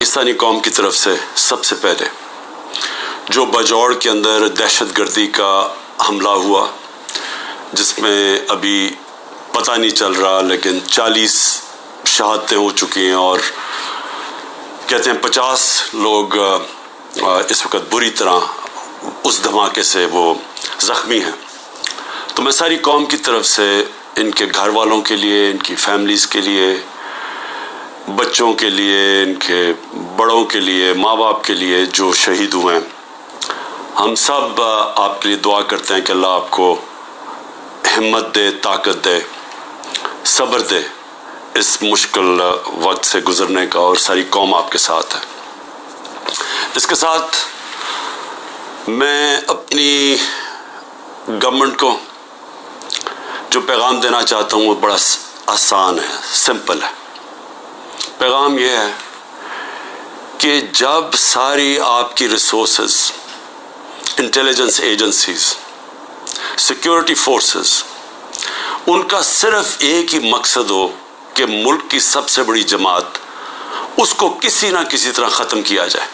पाकिस्तानी कौम की तरफ से सबसे पहले जो बजौड़ के अंदर दहशत गर्दी का हमला हुआ, जिसमें अभी पता नहीं चल रहा लेकिन 40 शहादतें हो चुकी हैं और कहते हैं 50 लोग इस वक्त बुरी तरह उस धमाके से वो ज़ख्मी हैं। तो मैं सारी कौम की तरफ से इनके घर वालों के लिए, इनकी फैमिलीज़ के लिए, बच्चों के लिए, इनके बड़ों के लिए, माँ बाप के लिए जो शहीद हुए हैं, हम सब आपके लिए दुआ करते हैं कि अल्लाह आपको हिम्मत दे, ताकत दे, सब्र दे इस मुश्किल वक्त से गुज़रने का, और सारी कौम आपके साथ है। इसके साथ मैं अपनी गवर्नमेंट को जो पैगाम देना चाहता हूँ वो बड़ा आसान है, सिंपल है। पैगाम ये है कि जब सारी आपकी resources, intelligence agencies, security forces, उनका सिर्फ एक ही मकसद हो कि मुल्क की सबसे बड़ी जमात, उसको किसी ना किसी तरह ख़त्म किया जाए,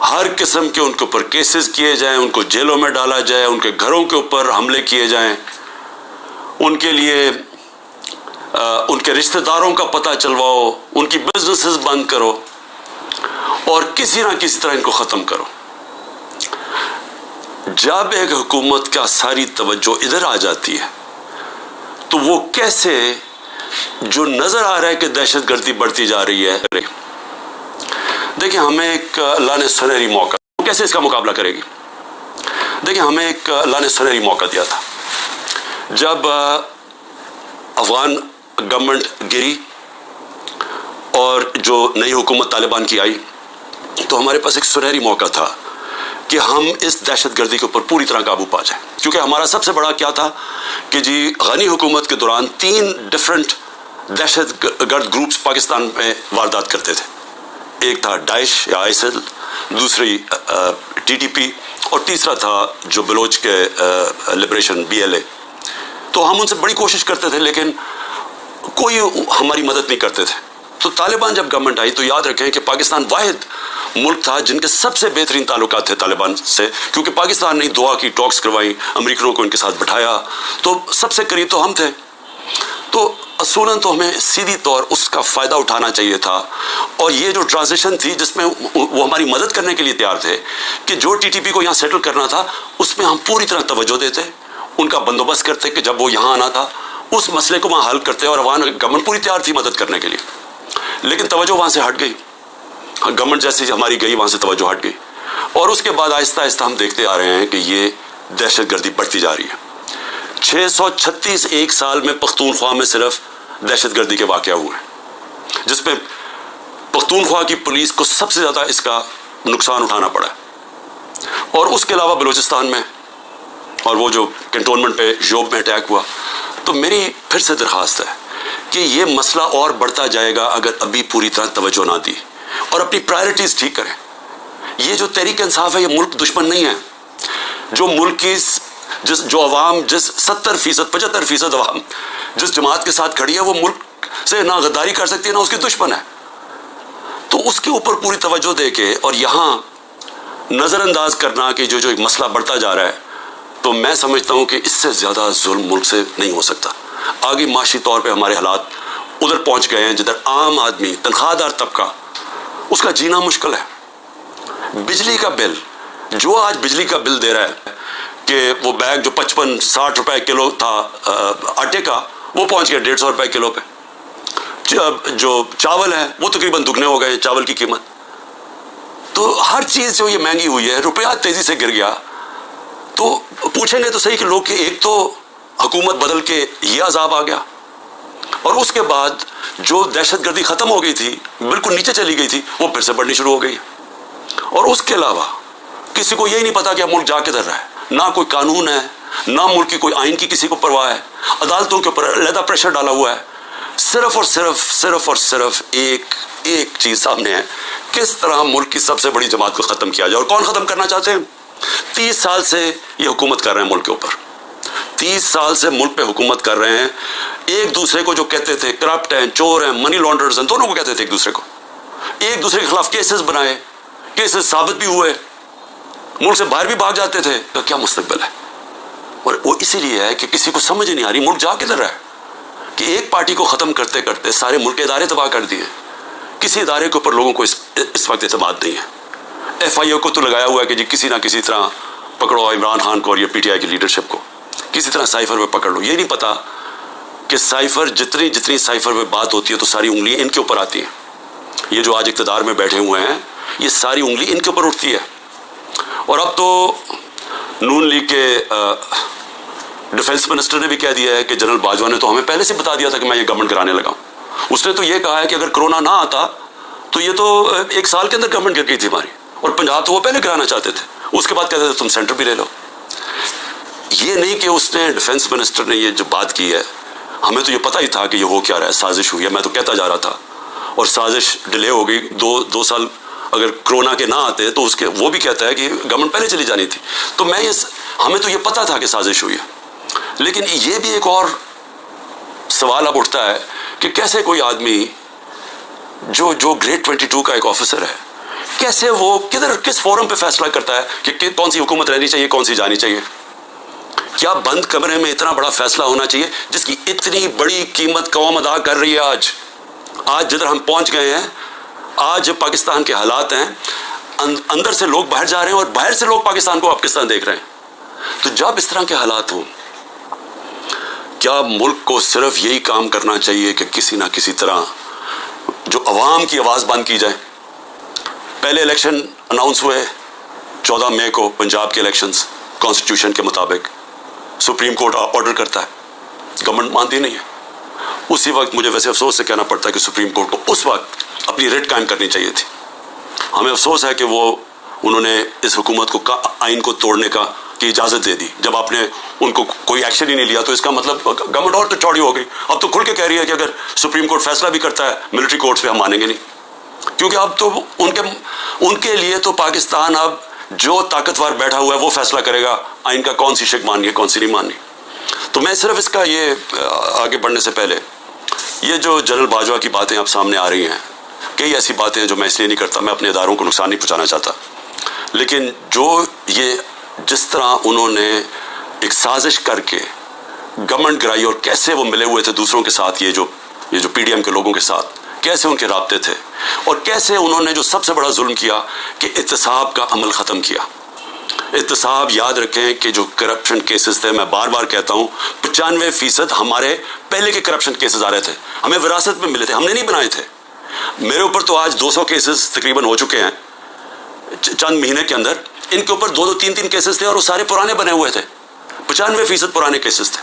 हर किस्म के उनके ऊपर केसेस किए जाएं, उनको जेलों में डाला जाए, उनके घरों के ऊपर हमले किए जाएं, उनके लिए उनके रिश्तेदारों का पता चलवाओ, उनकी बिजनेसेस बंद करो और किसी ना किसी तरह इनको ख़त्म करो। जब एक हुकूमत का सारी तवज्जो इधर आ जाती है तो वो कैसे, जो नज़र आ रहा है कि दहशतगर्दी बढ़ती जा रही है, देखिए हमें एक अल्लाह ने सुनहरी मौका, कैसे इसका मुकाबला करेगी? देखिए हमें एक अल्लाह ने सुनहरी मौका दिया था जब अफगान गवर्नमेंट गिरी और जो नई हुकूमत तालिबान की आई, तो हमारे पास एक सुनहरी मौका था कि हम इस दहशतगर्दी के ऊपर पूरी तरह काबू पा जाए। क्योंकि हमारा सबसे बड़ा क्या था कि जी गनी हुकूमत के दौरान 3 डिफरेंट दहशतगर्द ग्रुप्स पाकिस्तान में वारदात करते थे। एक था दाइश या आईएसएल, दूसरी टीटीपी और तीसरा था जो बलोच के लिबरेशन BLA। तो हम उनसे बड़ी कोशिश करते थे लेकिन कोई हमारी मदद नहीं करते थे। तो तालिबान जब गवर्नमेंट आई तो याद रखें कि पाकिस्तान वाहिद मुल्क था जिनके सबसे बेहतरीन ताल्लुकात थे तालिबान से, क्योंकि पाकिस्तान ने दुआ की, टॉक्स करवाई, अमरीकनों को इनके साथ बिठाया, तो सबसे करीब तो हम थे। तो असूलन तो हमें सीधी तौर उसका फ़ायदा उठाना चाहिए था। और ये जो ट्रांजिशन थी जिसमें वो हमारी मदद करने के लिए तैयार थे कि जो TTP को यहाँ सेटल करना था उसमें हम पूरी तरह तवज्जो देते, उनका बंदोबस्त करते कि जब वो यहाँ आना था उस मसले को वहाँ हल करते, और अफगान गवर्नमेंट पूरी तैयार थी मदद करने के लिए। लेकिन तवज्जो वहाँ से हट गई, गवर्नमेंट जैसे हमारी गई वहाँ से तवज्जो हट गई, और उसके बाद आहिस्ता आहिस्ता हम देखते आ रहे हैं कि ये दहशतगर्दी बढ़ती जा रही है। 636 एक साल में पख्तूनख्वा में सिर्फ दहशतगर्दी के वाक़या हुए हैं, जिसमें पख्तूनख्वा की पुलिस को सबसे ज़्यादा इसका नुकसान उठाना पड़ा है। और उसके अलावा बलूचिस्तान में और वो जो कैंटोनमेंट पे योब में अटैक हुआ। तो मेरी फिर से दरख्वास्त है कि ये मसला और बढ़ता जाएगा अगर अभी पूरी तरह तवज्जो ना दी और अपनी प्रायोरिटीज़ ठीक करें। ये जो तहरीक इंसाफ है ये मुल्क दुश्मन नहीं है। जो मुल्क की जो अवाम, जिस 70% 75% अवाम जिस जमात के साथ खड़ी है वो मुल्क से ना गद्दारी कर सकती है ना उसकी दुश्मन है। तो उसके ऊपर पूरी तवज्जो दे के और यहाँ नज़रअंदाज करना कि जो एक मसला बढ़ता जा रहा है, तो मैं समझता हूँ कि इससे ज़्यादा जुल्म मुल्क से नहीं हो सकता। आगे माशी तौर पे हमारे हालात उधर पहुँच गए हैं जिधर आम आदमी, तनख्वाहदार तबका, उसका जीना मुश्किल है। बिजली का बिल, जो आज बिजली का बिल दे रहा है कि वो बैग जो 55-60 रुपए किलो था आटे का, वो पहुँच गया 150 रुपए किलो पे। जो चावल है वो तकरीबन दुगने हो गए चावल की कीमत। तो हर चीज़ जो ये महंगी हुई है, रुपया तेज़ी से गिर गया। तो पूछेंगे तो सही कि लोग कि एक तो हुकूमत बदल के ये अजाब आ गया, और उसके बाद जो दहशतगर्दी ख़त्म हो गई थी, बिल्कुल नीचे चली गई थी, वो फिर से बढ़नी शुरू हो गई। और उसके अलावा किसी को यही नहीं पता कि अब मुल्क जा किधर रहा है। ना कोई कानून है, ना मुल्क की कोई आइन की किसी को परवाह है। अदालतों के ऊपर अलहदा प्रेशर डाला हुआ है। सिर्फ और सिर्फ एक चीज़ सामने है, किस तरह मुल्क की सबसे बड़ी जमात को ख़त्म किया जाए। और कौन ख़त्म करना चाहते हैं? 30 साल से ये हुकूमत कर रहे हैं मुल्क के ऊपर, 30 साल से मुल्क पे हुकूमत कर रहे हैं। एक दूसरे को जो कहते थे करप्ट हैं, चोर हैं, मनी लॉन्डर्स हैं, दोनों को कहते थे एक दूसरे को। ایک دوسرے کے خلاف کیسز بنائے, کیسز ثابت بھی ہوئے, ملک سے باہر بھی بھاگ جاتے تھے, تو کیا مستقبل ہے؟ اور وہ اسی لیے ہے کہ کسی کو سمجھ نہیں آ رہی ملک جا کدھر رہا ہے, کہ ایک پارٹی کو ختم کرتے کرتے سارے ملک کے ادارے تباہ کر دیے. کسی ادارے کے اوپر لوگوں کو اس وقت اعتماد نہیں ہے. ایف آئی اے کو تو لگایا ہوا ہے کہ جی کسی نہ کسی طرح پکڑو عمران خان کو اور یہ پی ٹی آئی کی لیڈرشپ کو, کسی طرح سائفر پہ پکڑ لو. یہ نہیں پتا کہ سائفر جتنی سائفر پہ بات ہوتی ہے تو ساری انگلی ان کے اوپر آتی ہیں. یہ جو آج اقتدار میں بیٹھے ہوئے ہیں, یہ ساری انگلی ان کے اوپر اٹھتی ہے. اور اب تو نون لیگ کے ڈیفنس منسٹر نے بھی کہہ دیا ہے کہ جنرل باجوہ نے تو ہمیں پہلے سے بتا دیا تھا کہ میں یہ گورنمنٹ کرانے لگا ہوں. اس نے تو یہ کہا ہے کہ اگر کرونا نہ آتا تو یہ تو 1 سال کے اندر گورنمنٹ گر گئی تھی ہماری, اور پنجاب تو وہ پہلے کرانا چاہتے تھے, اس کے بعد کہتے تھے تم سینٹر بھی لے لو. یہ نہیں کہ اس نے ڈیفنس منسٹر نے یہ جو بات کی ہے, ہمیں تو یہ پتہ ہی تھا کہ یہ ہو کیا رہا ہے, سازش ہوئی ہے. میں تو کہتا جا رہا تھا, اور سازش ڈیلے ہو گئی 2 سال. اگر کرونا کے نہ آتے تو اس کے وہ بھی کہتا ہے کہ گورنمنٹ پہلے چلی جانی تھی. تو ہمیں تو یہ پتہ تھا کہ سازش ہوئی ہے. لیکن یہ بھی ایک اور سوال اب اٹھتا ہے کہ کیسے کوئی آدمی جو گریڈ 22 کا ایک آفیسر ہے, کیسے وہ کس فورم پہ فیصلہ کرتا ہے کہ کون سی حکومت رہنی چاہیے, کون سی جانی چاہیے؟ کیا بند کمرے میں اتنا بڑا فیصلہ ہونا چاہیے جس کی اتنی بڑی قیمت قوم ادا کر رہی ہے؟ آج جدھر ہم پہنچ گئے ہیں, آج پاکستان کے حالات ہیں, اندر سے لوگ باہر جا رہے ہیں اور باہر سے لوگ پاکستان کو پاکستان دیکھ رہے ہیں. تو جب اس طرح کے حالات ہوں, کیا ملک کو صرف یہی کام کرنا چاہیے کہ کسی نہ کسی طرح جو عوام کی آواز بند کی جائے؟ پہلے الیکشن اناؤنس ہوئے 14 مئی کو, پنجاب کے الیکشنز کانسٹیٹیوشن کے مطابق. سپریم کورٹ آرڈر کرتا ہے, گورنمنٹ مانتی نہیں ہے. اسی وقت مجھے ویسے افسوس سے کہنا پڑتا ہے کہ سپریم کورٹ کو اس وقت اپنی ریٹ قائم کرنی چاہیے تھی. ہمیں افسوس ہے کہ انہوں نے اس حکومت کو آئین کو توڑنے کی اجازت دے دی. جب آپ نے ان کو کوئی ایکشن ہی نہیں لیا تو اس کا مطلب گورنمنٹ اور تو چوڑی ہو گئی. اب تو کھل کے کہہ رہی ہے کہ اگر سپریم کورٹ فیصلہ بھی کرتا ہے ملٹری کورٹس پہ ہم مانیں گے نہیں, کیونکہ اب تو ان کے لیے تو پاکستان اب جو طاقتور بیٹھا ہوا ہے وہ فیصلہ کرے گا آئین کا کون سی شک ماننی ہے کون سی نہیں ماننی. تو میں صرف اس کا یہ آگے بڑھنے سے پہلے یہ جو جنرل باجوہ کی باتیں اب سامنے آ رہی ہیں, کئی ایسی باتیں ہیں جو میں اس لیے نہیں کرتا, میں اپنے اداروں کو نقصان نہیں پہنچانا چاہتا, لیکن جو جس طرح انہوں نے ایک سازش کر کے گورنمنٹ گرائی اور کیسے وہ ملے ہوئے تھے دوسروں کے ساتھ, یہ جو پی ڈی ایم کے لوگوں کے ساتھ کیسے ان کے رابطے تھے, اور کیسے انہوں نے جو سب سے بڑا ظلم کیا کہ احتساب کا عمل ختم کیا. احتساب یاد رکھیں کہ جو کرپشن کیسز تھے, میں بار بار کہتا ہوں 95% ہمارے پہلے کے کرپشن کیسز آ رہے تھے, ہمیں وراثت میں ملے تھے, ہم نے نہیں بنائے تھے. میرے اوپر تو آج 200 کیسز تقریباً ہو چکے ہیں چند مہینے کے اندر. ان کے اوپر 2-3 کیسز تھے اور وہ سارے پرانے بنے ہوئے تھے, 95% پرانے کیسز تھے.